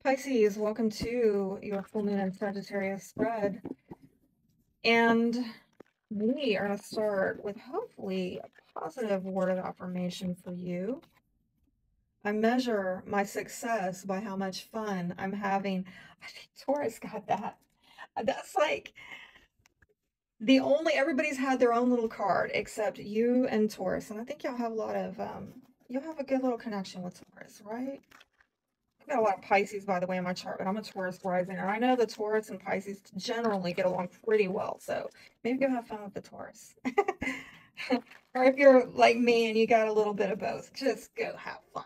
Pisces, welcome to your full moon and Sagittarius spread. And we are going to start with hopefully a positive word of affirmation for you. I measure my success by how much fun I'm having. I think Taurus got that. That's like everybody's had their own little card except you and Taurus. And I think y'all have a lot of, you'll have a good little connection with Taurus, right? I've got a lot of Pisces, by the way, in my chart, but I'm a Taurus rising, and I know the Taurus and Pisces generally get along pretty well, so maybe go have fun with the Taurus. Or if you're like me and you got a little bit of both, just go have fun.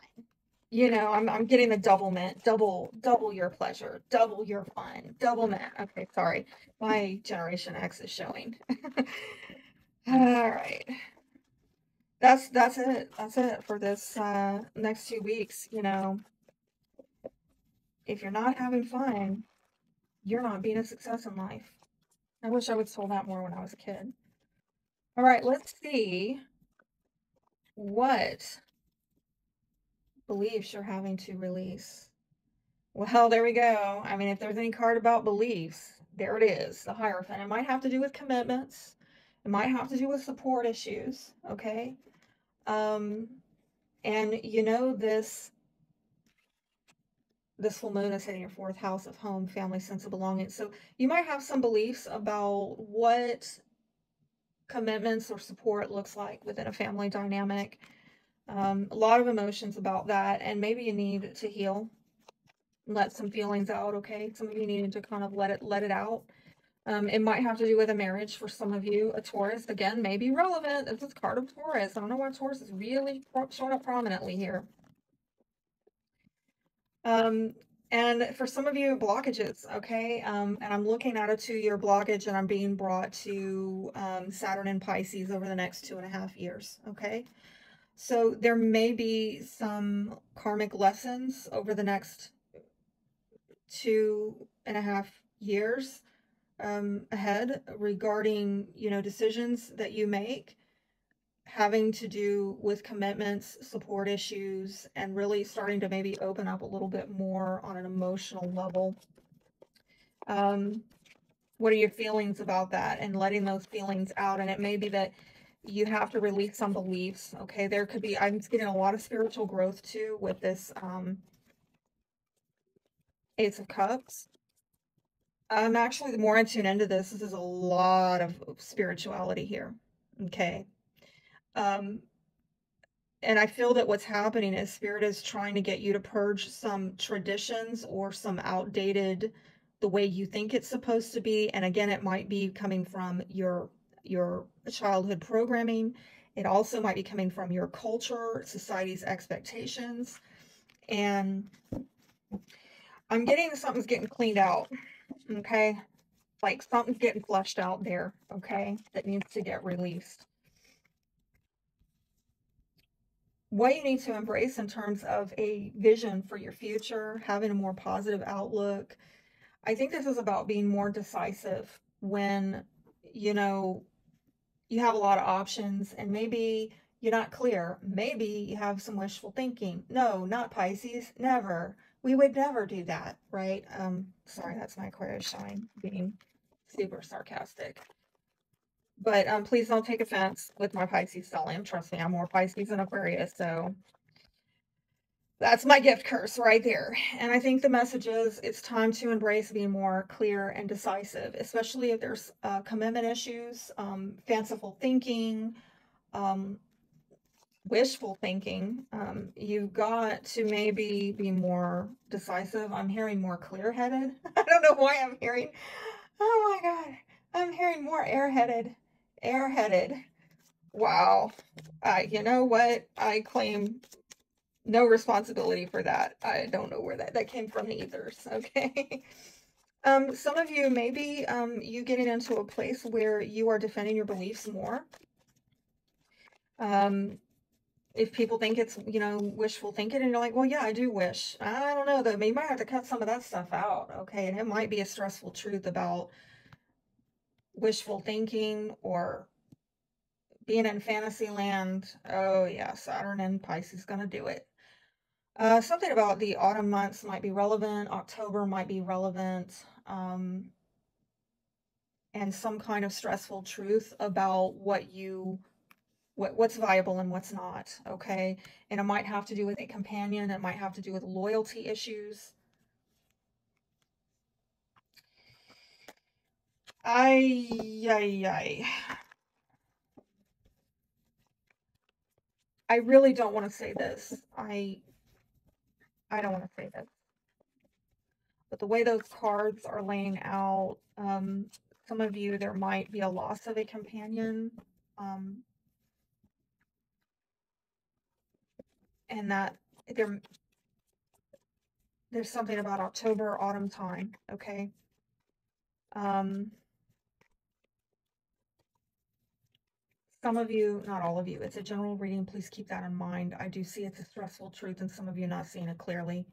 I'm getting the double mint, double your pleasure, double your fun, double mint. Okay, sorry, my Generation X is showing. All right, that's it. That's it for this next 2 weeks. If you're not having fun, you're not being a success in life. I wish I was told that more when I was a kid. All right, let's see what beliefs you're having to release. Well, there we go. I mean, if there's any card about beliefs, there it is, the Hierophant. It might have to do with commitments. It might have to do with support issues, okay? And this full moon is hitting your fourth house of home, family, sense of belonging. So you might have some beliefs about what commitments or support looks like within a family dynamic. A lot of emotions about that, and maybe you need to heal, let some feelings out. Okay, some of you needed to kind of let it out. It might have to do with a marriage for some of you. A Taurus, again, may be relevant. This is card of Taurus. I don't know why Taurus is really showing up prominently here. And for some of you, blockages, okay? And I'm looking at a 2-year blockage, and I'm being brought to Saturn and Pisces over the next 2.5 years, okay? So there may be some karmic lessons over the next 2.5 years ahead regarding, decisions that you make having to do with commitments, support issues, and really starting to maybe open up a little bit more on an emotional level. What are your feelings about that and letting those feelings out? And it may be that you have to release some beliefs. Okay, there could be, I'm getting a lot of spiritual growth too with this Ace of Cups. I'm actually, the more I tune into this is a lot of spirituality here. Okay. Um, and I feel that what's happening is Spirit is trying to get you to purge some traditions or some outdated the way you think it's supposed to be. And again, it might be coming from your childhood programming. It also might be coming from your culture, society's expectations. And I'm getting something's getting cleaned out. Okay. Like something's getting flushed out there. Okay. That needs to get released. What you need to embrace in terms of a vision for your future, having a more positive outlook. I think this is about being more decisive when, you know, you have a lot of options and maybe you're not clear. Maybe you have some wishful thinking. No, not Pisces. Never. We would never do that, right? Sorry, that's my Aquarius showing, being super sarcastic. But please don't take offense with my Pisces stellium. Trust me, I'm more Pisces than Aquarius, so that's my gift curse right there. And I think the message is it's time to embrace being more clear and decisive, especially if there's commitment issues, fanciful thinking, um, wishful thinking. You've got to maybe be more decisive. I'm hearing more clear headed. I don't know why I'm hearing, oh my God, I'm hearing more airheaded. Airheaded. Wow. You know what? I claim no responsibility for that. I don't know where that came from either. Okay. Some of you, maybe you getting into a place where you are defending your beliefs more. If people think it's, wishful thinking and you're like, well, yeah, I do wish. I don't know though. You might have to cut some of that stuff out. Okay. And it might be a stressful truth about wishful thinking or being in fantasy land. Oh yeah, Saturn and Pisces gonna do it. Something about the autumn months might be relevant. October might be relevant. And some kind of stressful truth about what's viable and what's not. Okay. And it might have to do with a companion. It might have to do with loyalty issues. I really don't want to say this. I don't want to say this. But the way those cards are laying out, some of you, there might be a loss of a companion. And that there's something about October, autumn time, okay? Some of you, not all of you, it's a general reading. Please keep that in mind. I do see it's a stressful truth, and some of you not seeing it clearly,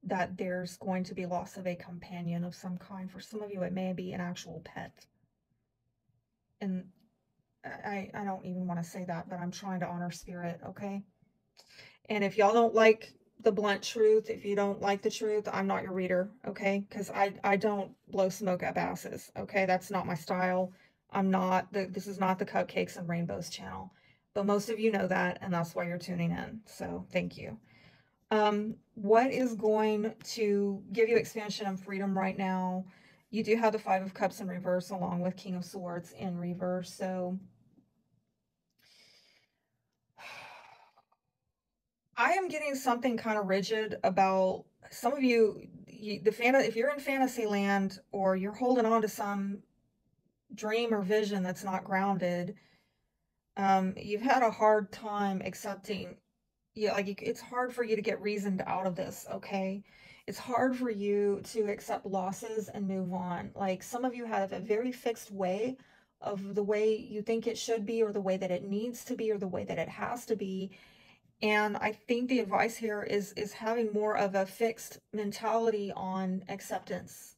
that there's going to be loss of a companion of some kind. For some of you, it may be an actual pet. And I don't even want to say that, but I'm trying to honor spirit, okay? And if y'all don't like the blunt truth, if you don't like the truth, I'm not your reader, okay? Because I don't blow smoke up asses, okay? That's not my style. This is not the Cupcakes and Rainbows channel. But most of you know that, and that's why you're tuning in. So thank you. What is going to give you expansion and freedom right now? You do have the Five of Cups in reverse along with King of Swords in reverse. So I am getting something kind of rigid about some of you, if you're in fantasy land or you're holding on to some dream or vision that's not grounded, you've had a hard time accepting. Yeah, like it's hard for you to get reasoned out of this, okay? It's hard for you to accept losses and move on. Like some of you have a very fixed way of the way you think it should be, or the way that it needs to be, or the way that it has to be. And I think the advice here is having more of a fixed mentality on acceptance,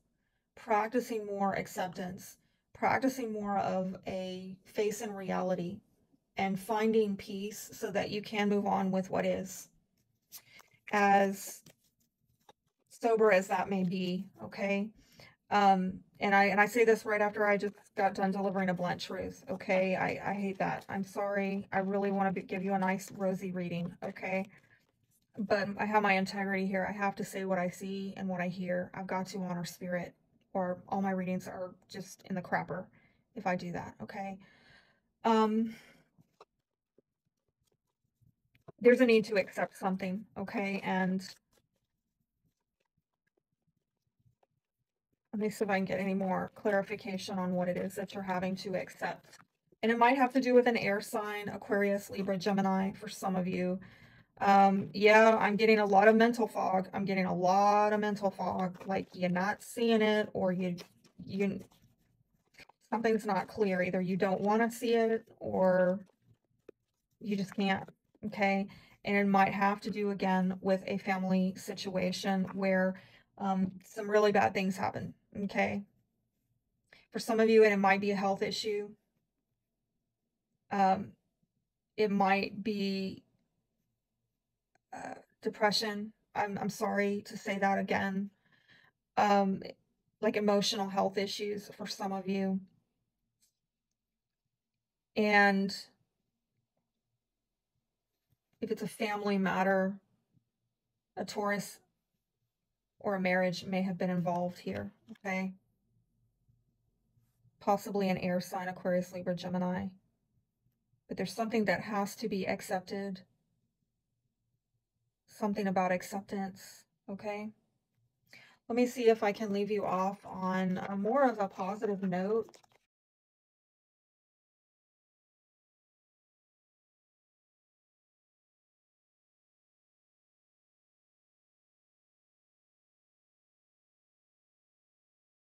practicing more acceptance, practicing more of a face in reality, and finding peace so that you can move on with what is, as sober as that may be, okay? And I say this right after I just got done delivering a blunt truth, okay? I hate that. I'm sorry. I really want to give you a nice rosy reading, okay? But I have my integrity here. I have to say what I see and what I hear. I've got to honor spirit, or all my readings are just in the crapper if I do that, okay? There's a need to accept something, okay? And let me see if I can get any more clarification on what it is that you're having to accept. And it might have to do with an air sign, Aquarius, Libra, Gemini, for some of you. Yeah, I'm getting a lot of mental fog. I'm getting a lot of mental fog. Like you're not seeing it, or you something's not clear. Either you don't want to see it, or you just can't. Okay. And it might have to do again with a family situation where some really bad things happen. Okay. For some of you, and it might be a health issue. It might be depression. I'm sorry to say that again. Like emotional health issues for some of you. And if it's a family matter, a Taurus or a marriage may have been involved here, okay? Possibly an air sign, Aquarius, Libra, Gemini. But there's something that has to be accepted. Something about acceptance, okay? Let me see if I can leave you off on more of a positive note.